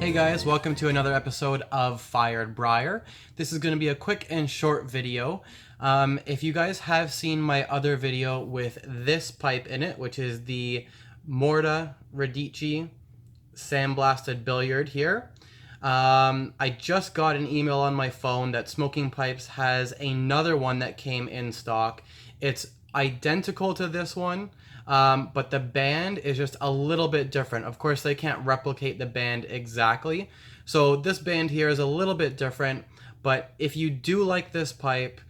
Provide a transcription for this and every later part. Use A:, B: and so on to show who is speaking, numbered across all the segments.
A: Hey guys, welcome to another episode of Fired Briar. This is going to be a quick and short video. If you guys have seen my other video with this pipe in it, which is the Morta Radice Sandblasted Billiard here, I just got an email on my phone that Smoking Pipes has another one that came in stock. It's identical to this one, but the band is just a little bit different. Of course, they can't replicate the band exactly. So this band here is a little bit different, but if you do like this pipe,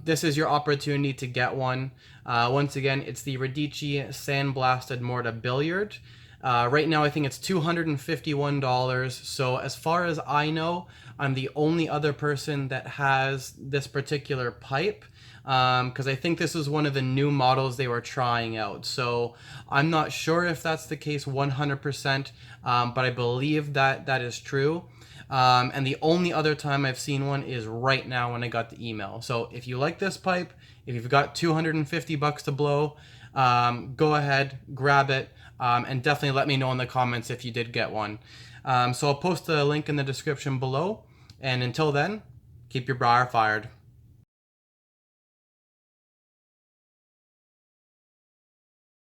A: this is your opportunity to get one. Once again, it's the Radice Sandblasted Morta Billiard. Right now, I think it's $251. So as far as I know, I'm the only other person that has this particular pipe, because I think this is one of the new models they were trying out. So I'm not sure if that's the case 100%, but I believe that that is true. And the only other time I've seen one is right now when I got the email. So if you like this pipe, if you've got $250 to blow, go ahead, grab it, and definitely let me know in the comments if you did get one. So I'll post a link in the description below. And until then, keep your briar fired.